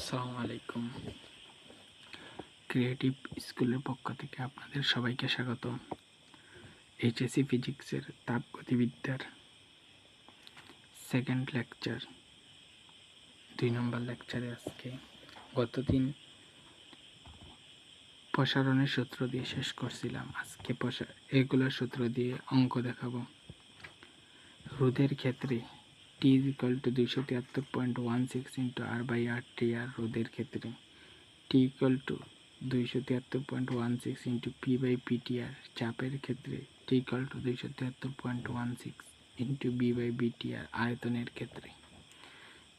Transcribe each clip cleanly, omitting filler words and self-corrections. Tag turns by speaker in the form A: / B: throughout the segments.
A: আসসালামু আলাইকুম। ক্রিয়েটিভ স্কুলের পক্ষ থেকে আপনাদের সবাইকে স্বাগতম। এইচএসসি ফিজিক্সের তাপগতিবিদ্যার সেকেন্ড লেকচার 2 নম্বর লেকচারে আজকে গতদিন প্রসারণের সূত্র দিয়ে শেষ করছিলাম। আজকে এগুলোর সূত্র দিয়ে অঙ্ক দেখাবো। রোধের ক্ষেত্রে T = 273.16 ইন্টু R/RT আর রোধের ক্ষেত্রে T = 273.16 ইন্টু P/PTR চাপের ক্ষেত্রে T = 273.16 ইন্টু B/BTR আয়তনের ক্ষেত্রে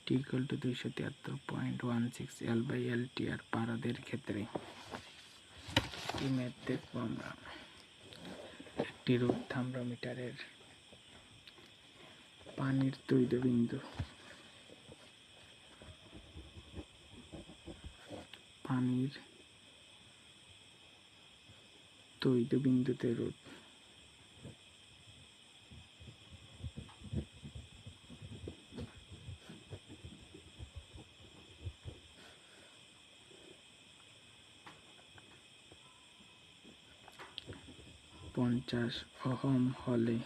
A: T = 273.16 L/LTR পারদের ক্ষেত্রে এই ম্যাথ দেখবো আমরা। একটি রোধ থার্মোমিটারের পানির তৈলবিন্দু তৈলবিন্দুতে রোধ পঞ্চাশ ওহম হলে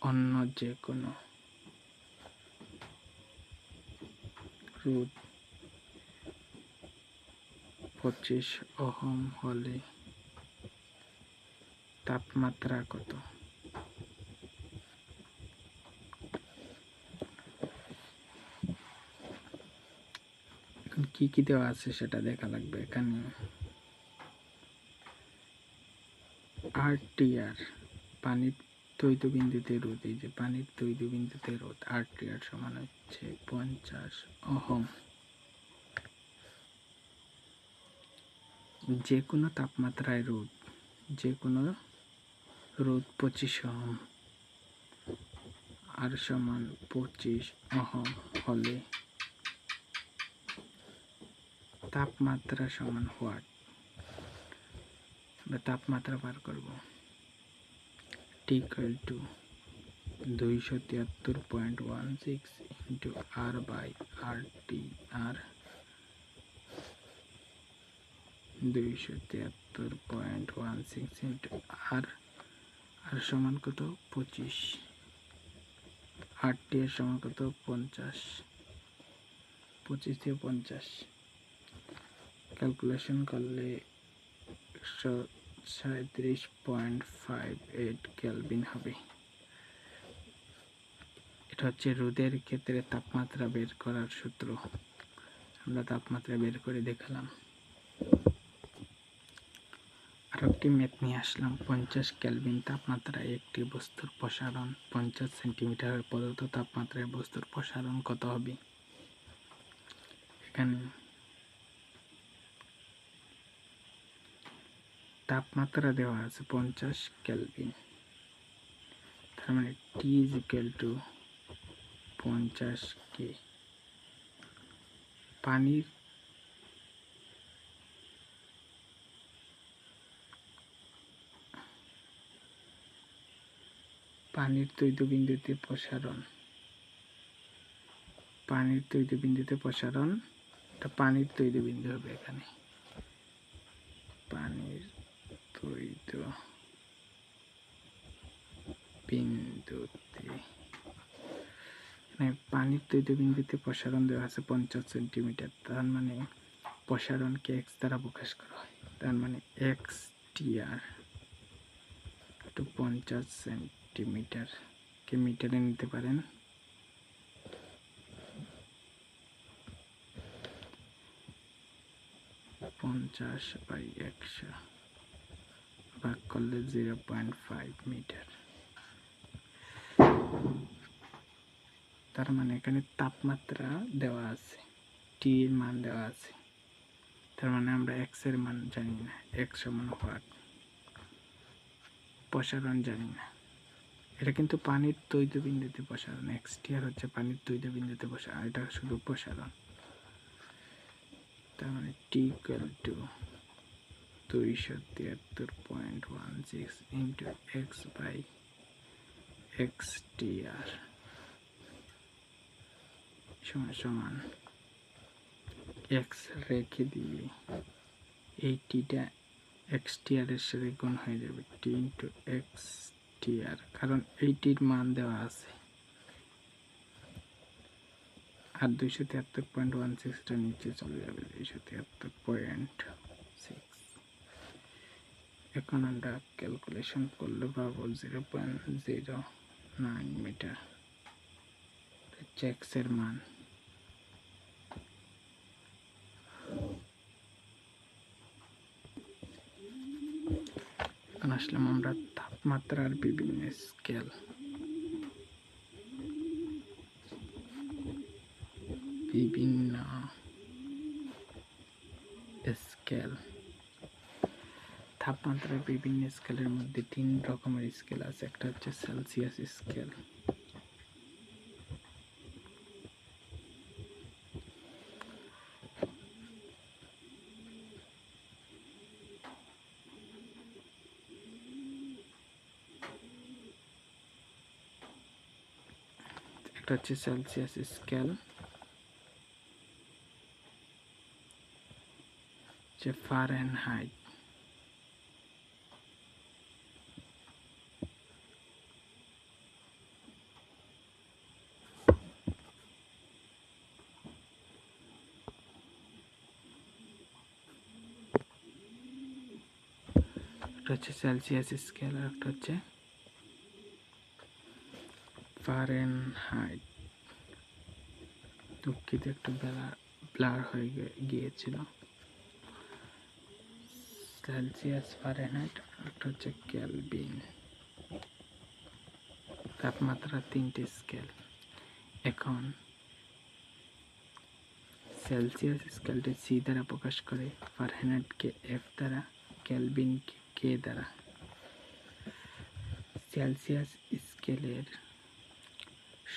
A: অন্য যে কোনো রোধ 25 ওহম হলে তাপমাত্রা কত? এখন কি কি দেওয়া আছে সেটা দেখা লাগবে। এখানে RTR পানির তৈলবিন্দুতে রোধ, এই যে পানির তৈলবিন্দুতে রোধ RTR সমান হচ্ছে 50 ওহম। যে কোনো তাপমাত্রায় রোধ 25 ওহম আর সমান 25 ওহম হলে তাপমাত্রা সমান হোয়াট, বা তাপমাত্রা বার করব। T = 273.16 ইন্টু R/RT আর 273.16 ইন্টু আর সমান কত? 25। RT এর সমান কত? 50। 25 থেকে 50 ক্যালকুলেশন করলে 137.58 কেলভিন হবে। এটা হচ্ছে রোধের ক্ষেত্রে তাপমাত্রা বের করার সূত্র। আমরা তাপমাত্রা বের করে দেখালাম। আর একটি ম্যাথ নিয়ে আসলাম। 50 কেলভিন তাপমাত্রায় একটি বস্তুর প্রসারণ 50 সেন্টিমিটারের প্রদত্ত তাপমাত্রায় বস্তুর প্রসারণ কত হবে? এখানে তাপমাত্রা দেওয়া আছে 50 কেলভিন, তার মানে T = 50 কে। পানির তৈলবিন্দুতে প্রসারণ, পানির তৈলবিন্দুতে প্রসারণ, এটা পানির তৈলবিন্দু হবে। এখানে পানির তৈলবিন্দুতে প্রসারণ দেওয়া আছে 50 সেন্টিমিটার। তার মানে প্রসারণকে x দ্বারা প্রকাশ করা হয়। তার মানে XTR = 50 সেন্টিমিটার কে মিটারে নিতে পারেন। 50/100 ভাগ করলে 0.5 মিটার। তার মানে এখানে তাপমাত্রা দেওয়া আছে, T এর মান দেওয়া আছে। তার মানে আমরা x এর মান জানি না, x সমান হোয়াট, প্রসারণ জানি না। এটা কিন্তু পানির তৈলবিন্দুতে প্রসারণ। XTR হচ্ছে পানির তৈলবিন্দুতে প্রসারণ, এটা শুধু প্রসারণ। তার মানে T = 273.16 into x by x TR সমান এক্স রেখে দিয়ে এই টিটা এক্স টিআর এর সাথে গুণ হয়ে যাবে টি ইন্টু এক্স টিআর, কারণ এইটির মান দেওয়া আছে আর 273.16টা নিচে চলে যাবে 273.6। এখন আমরা ক্যালকুলেশন করলে পাবো 0.09 মিটার এক্স এর মান। এখন আসলাম আমরা তাপমাত্রার বিভিন্ন স্কেল। বিভিন্ন স্কেল, তাপমাত্রার বিভিন্ন স্কেলের মধ্যে 3 রকমের স্কেল আছে। একটা হচ্ছে সেলসিয়াস স্কেল, একটা হচ্ছে সেলসিয়াস স্কেল, যে ফারেনহাইট, একটা হচ্ছে সেলসিয়াস স্কেল আর একটা হচ্ছে ফারেনহাইট। দুঃখিত, একটু ব্লার হয়ে গিয়েছিল। সেলসিয়াস, ফারেনহাইট, একটা হচ্ছে কেলভিন। তাপমাত্রা 3টে স্কেল। এখন সেলসিয়াস স্কেলটি সি দ্বারা প্রকাশ করে, ফারেনহাইটকে এফ দ্বারা, কেলভিনকে কে দ্বারা। সেলসিয়াস স্কেলের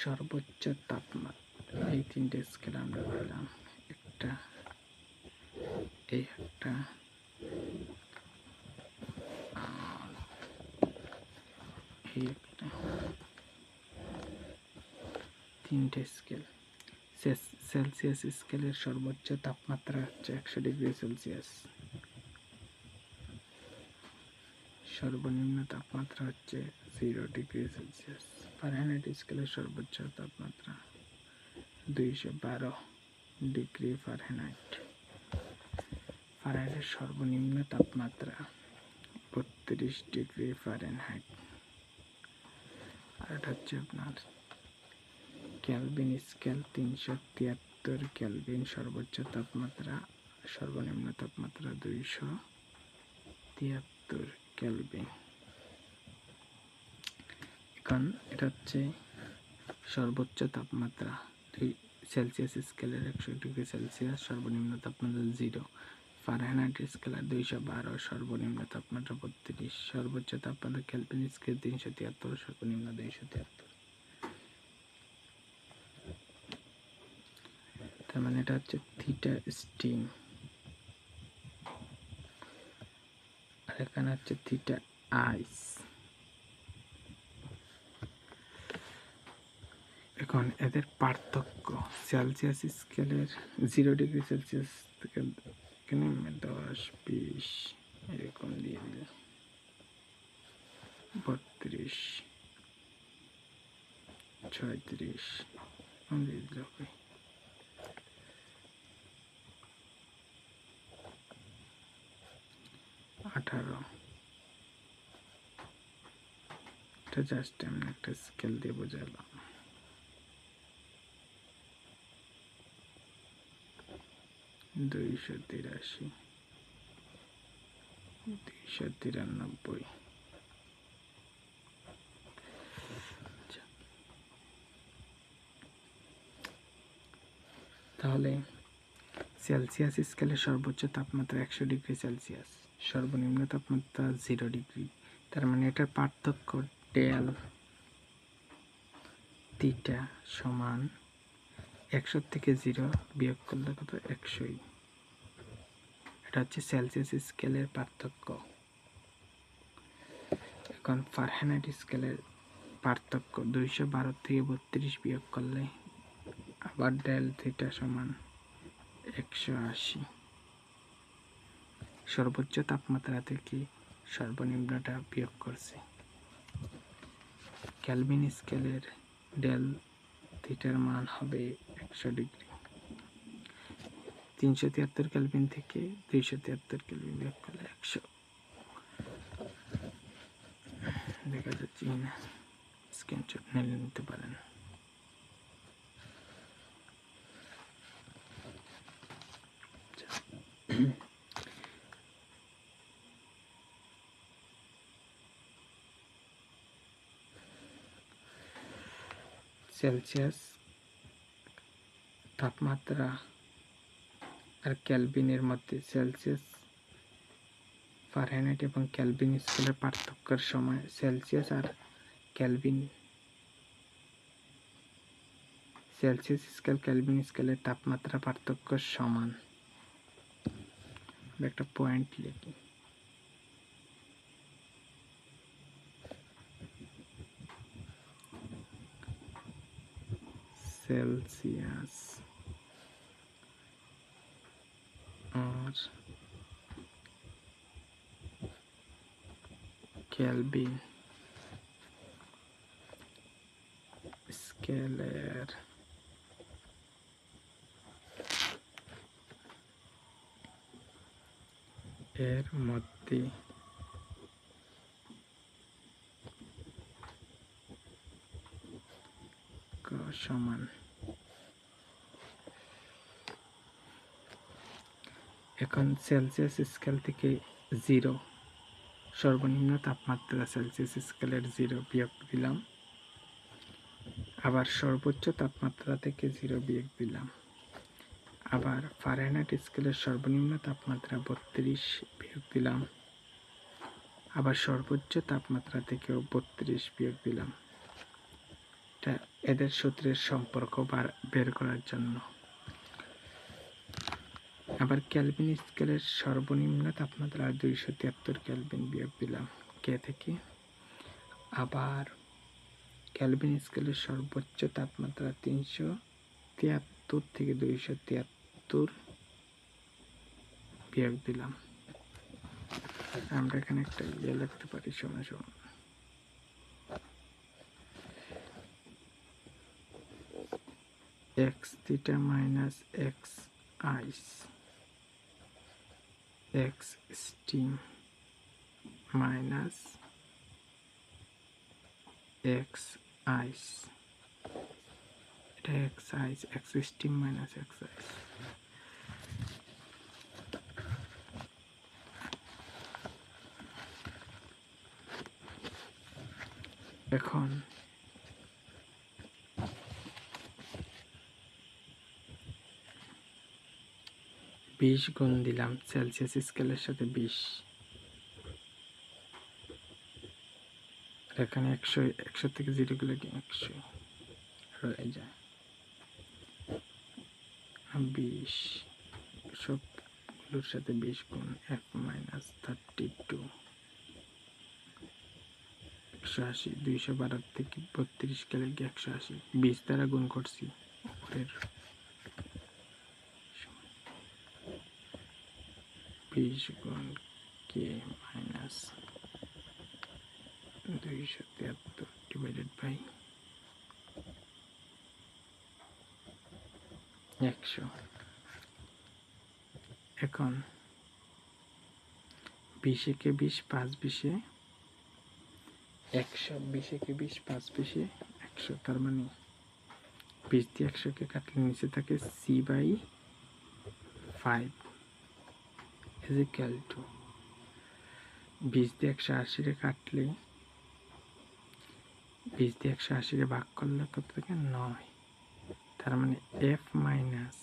A: সর্বোচ্চ তাপমাত্রা, এই 3টে স্কেল আমরা পেলাম, একটা এই একটা এই একটা, 3টে স্কেল। সেলসিয়াস স্কেলের সর্বোচ্চ তাপমাত্রা হচ্ছে 100 ডিগ্রি সেলসিয়াস, সর্বনিম্ন তাপমাত্রা হচ্ছে 0 ডিগ্রি সেলসিয়াস। ফারেনহাইট স্কেলের সর্বোচ্চ তাপমাত্রা 212 ডিগ্রি ফারেনহাইট। ফারেনহাইটের সর্বনিম্ন তাপমাত্রা 32 ডিগ্রি ফারেনহাইট। আর এটা হচ্ছে আপনার কেলভিন স্কেল, 373 কেলভিন সর্বোচ্চ তাপমাত্রা, সর্বনিম্ন তাপমাত্রা 273 কেলভিন। এখন এটা হচ্ছে সর্বোচ্চ তাপমাত্রা সেলসিয়াস স্কেলের 100 ডিগ্রি সেলসিয়াস, সর্বনিম্ন তাপমাত্রা 0। ফারেনহাইট স্কেলের 212, সর্বনিম্ন তাপমাত্রা 32, সর্বোচ্চ তাপমাত্রা কেলভিন স্কেল 373, সর্বনিম্ন 273। তার মানে এটা হচ্ছে থিটা স্টিম, আর এখানে হচ্ছে থিটা আইস। এখন এদের পার্থক্য, সেলসিয়াস স্কেলের 0 ডিগ্রি সেলসিয়াস থেকে এখানে 10, 20 এরকম দিয়ে দিলে 32, 36 দিয়ে দিলে হবে 18। এটা জাস্ট আমি একটা স্কেল দিয়ে বোঝালাম। দুইশো 293। তাহলে সেলসিয়াস স্কেলের সর্বোচ্চ তাপমাত্রা 100 ডিগ্রি সেলসিয়াস, সর্বনিম্ন তাপমাত্রা 0 ডিগ্রি। তার মানে এটার পার্থক্য ডেল থিটা সমান 100 থেকে 0 বিয়োগ করলে কত, 100। এটা হচ্ছে সেলসিয়াস স্কেলের পার্থক্য। এখন ফারেনহাইট স্কেলের পার্থক্য 212 থেকে 32 বিয়োগ করলে আবার ডেল থিটা সমান 180। সর্বোচ্চ তাপমাত্রা থেকে সর্বনিম্নটা বিয়োগ করছে। কেলভিন স্কেলের ডেল থিটার মান হবে 100 ডিগ্রি। 373 কেলভিন থেকে 273 কেলভিন বিয়োগ করলে 100। দেখা যাচ্ছে না, স্ক্রিনশট নিয়ে নিতে পারেন। সেলসিয়াস তাপমাত্রা আর কেলভিনের মধ্যে সেলসিয়াস, ফারেনহাইট এবং কেলভিন স্কেলের পার্থক্যের সময় সেলসিয়াস আর কেলভিন, সেলসিয়াস স্কেল কেলভিন স্কেলের তাপমাত্রা পার্থক্য সমান। একটা পয়েন্ট লিখি, সেলসিয়াস আর কেলভিন স্কেলের এর মধ্যে সমান। এখন সেলসিয়াস স্কেল থেকে 0, সর্বনিম্ন তাপমাত্রা সেলসিয়াস স্কেলের 0 বিয়োগ দিলাম, আবার সর্বোচ্চ তাপমাত্রা থেকে 0 বিয়োগ দিলাম, আবার ফারেনহাইট স্কেলের সর্বনিম্ন তাপমাত্রা 32 বিয়োগ দিলাম, আবার সর্বোচ্চ তাপমাত্রা থেকেও 32 বিয়োগ দিলাম। এটা এদের সূত্রের সম্পর্ক বের করার জন্য। আবার কেলভিন স্কেলের সর্বনিম্ন তাপমাত্রা 273 কেলভিন বিয়োগ দিলাম কে থেকে, আবার কেলভিন স্কেলের সর্বোচ্চ তাপমাত্রা 373 থেকে 273 বিয়োগ দিলাম। আমরা এখানে একটা লিখতে পারি, সমান সমান x থিটা মাইনাস x আইস x স্টিম মাইনাস x আইস, এটা x আইস, x স্টিম মাইনাস x আইস। এখন 20 গুণ দিলাম সেলসিয়াস স্কেলের সাথে 20, এখানে 100 থেকে 0 গুলো 100 রয়ে যায়। 20 সবগুলোর সাথে 20 গুণ 1 মাইনাস 32, 180, 212 থেকে 32 গেলে 180, 20 দ্বারা গুণ করছি উপরের 20 গুণ কে মাইনাস 273 ডিভাইডেড বাই 100। এখন 20 কে 20, 5 20 100, 20 কে 20, 5 20 100, তার মানে 20 দিয়ে 100 কে কাটলে নিচে থাকে c/5 is equal to 20 দিয়ে 180 রে কাটলে, 20 দিয়ে 180 রে ভাগ করলে কত থাকে 9, তার মানে f minus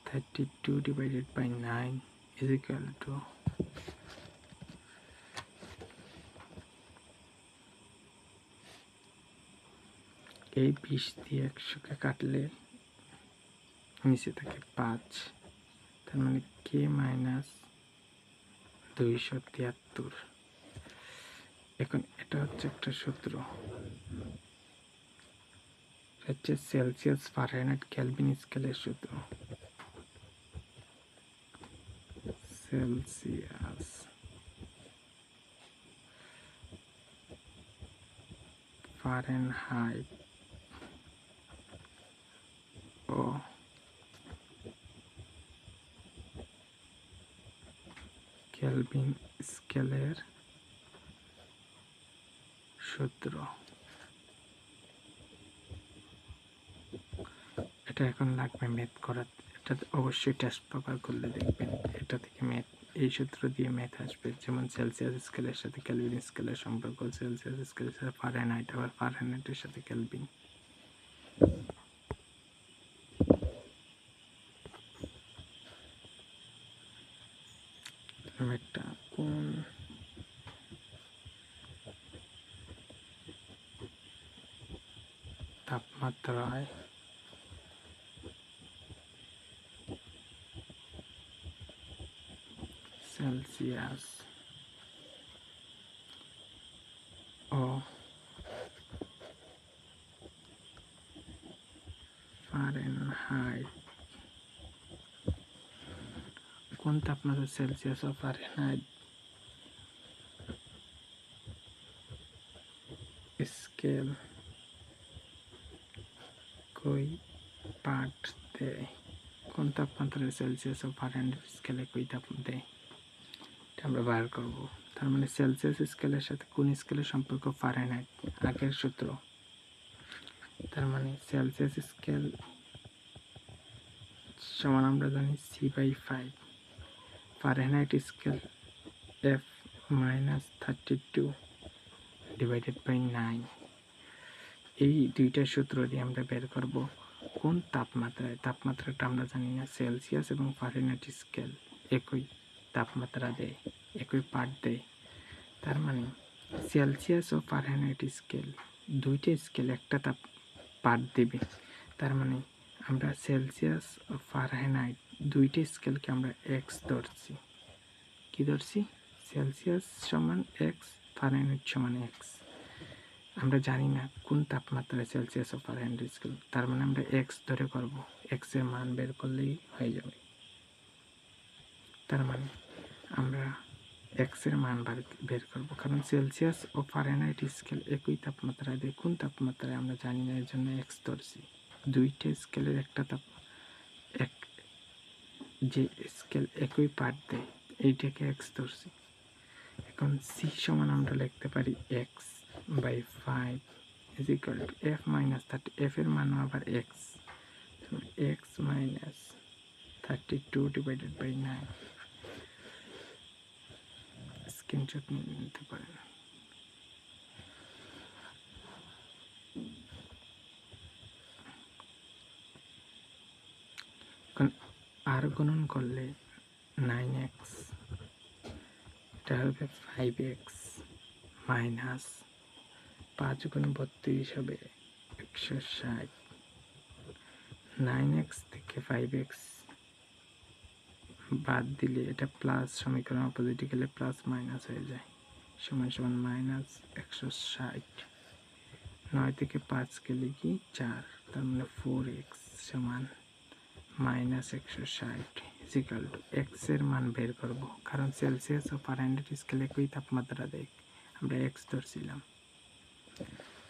A: 32 divided by 9 is equal to এই 20 দিয়ে 100 কে কাটলে নিচে থাকে 5, তার মানে কে মাইনাস 273। এখন এটা হচ্ছে একটা সূত্র, হচ্ছে সেলসিয়াস ফারেনহাইট কেলভিন স্কেলের সূত্র। সেলসিয়াস ফারেনহাইট ও কেলভিন স্কেলের সূত্র। এটা এখন লাগবে ম্যাথ করা, এটা অবশ্যই টেস্ট পেপার করলে দেখবেন এটা থেকে ম্যাথ, এই সূত্র দিয়ে ম্যাথ আসবে। যেমন সেলসিয়াস স্কেলের সাথে কেলভিন স্কেলের সম্পর্ক, সেলসিয়াস স্কেলের সাথে ফারেনহাইট, আবার ফারেনহাইটের সাথে কেলভিন। ম্যাথটা কোন তাপমাত্রায় সেলসিয়াস ও ফারেনহাইট, কোন তাপমাত্রা সেলসিয়াস ও ফারেনহাইট স্কেল কই পাঠ দেয়, কোন তাপমাত্রায় সেলসিয়াস ও ফারেনহাইট স্কেলে কই তাপ দেয়, এটা আমরা বার করব। তার মানে সেলসিয়াস স্কেলের সাথে কোন স্কেলের সম্পর্ক, ফারেনহাইট, আগের সূত্র। তার মানে সেলসিয়াস স্কেল সমান আমরা জানি C/5, Fahrenheit scale F-32 divided by 9। এই দুইটা সূত্র দিয়ে আমরা বের করব কোন তাপমাত্রায়, তাপমাত্রাটা আমরা জানি না, সেলসিয়াস এবং ফারেনহাইট স্কেল একই তাপমাত্রা দেয়, একই পাঠ দেয়। তার মানে সেলসিয়াস ও ফারেনহাইট স্কেল দুইটা স্কেল একটা পাঠ দেবে। তার মানে আমরা সেলসিয়াস ও ফারেনহাইট দুইটা স্কেলকে আমরা এক্স ধরছি। কি ধরছি? সেলসিয়াস সমান এক্স, ফারেনহাইট সমান এক্স। আমরা জানি না কোন তাপমাত্রায় সেলসিয়াস ও ফারেনহাইট স্কেল, তার মানে আমরা এক্স ধরে করব, এক্স এর মান বের করলেই হয়ে যাবে। তার মানে আমরা এক্স এর মান বের করব, কারণ সেলসিয়াস ও ফারেনহাইট স্কেল একই তাপমাত্রায় দেয়। কোন তাপমাত্রায় আমরা জানি না, এর জন্য এক্স ধরছি। দুইটা স্কেলের একটা এক যে স্কেল একই পাঠ দেয় এইটাকে এক্স ধরছি। এখন সি সমান আমরা লিখতে পারি x by 5 is equal to f minus 30, f এর মান আবার x, x minus 32 divided by 9। Screenshot নিতে পারেন। এখন আর গুণন করলে 9x, এটা হবে 5x মাইনাস 5 গুণ 32 হবে 160। 9x থেকে 5x বাদ দিলে এটা প্লাস, সমীকরণ অপোজিটে গেলে প্লাস মাইনাস হয়ে যায়, সমান সমান মাইনাস 160। 9 থেকে 5 গেলে কি 4, তার মানে 4x সমান মাইনাস 160 ইজিক্যাল টু এক্স এর মান বের করব, কারণ সেলসিয়াস ও ফারেনহাইট স্কেলে একই তাপমাত্রা দেয়, আমরা এক্স ধরছিলাম।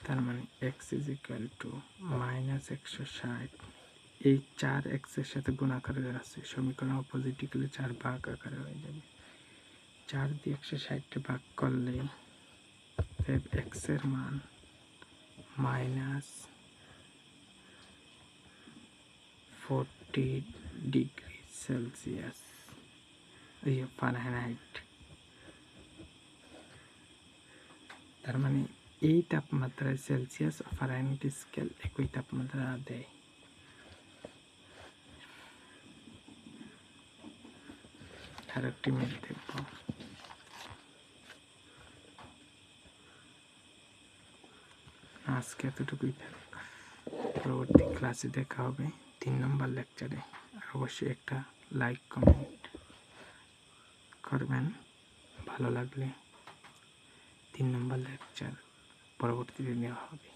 A: তার মানে x is equal two minus 160। এই 4 এক্সের সাথে গুণ আকারে আছে, সমীকরণ অপোজিটে গেলে 4 ভাগ আকারে হয়ে যাবে। 4 দিয়ে 160 ভাগ করলে এক্স এর মান মাইনাস 40 ডিগ্রি সেলসিয়াস ফারেনহাইট। তার মানে এই তাপমাত্রায় সেলসিয়াস ও ফারেনহাইট স্কেল একই তাপমাত্রা দেয়। আর একটি ম্যাথ দেখব। আজকে এতটুকুই থাক, পরবর্তী ক্লাসে দেখা হবে 3 নম্বর লেকচারে। আর অবশ্যই একটা লাইক কমেন্ট করবেন। ভালো লাগলে 3 নম্বর লেকচার পরবর্তীতে দেওয়া হবে।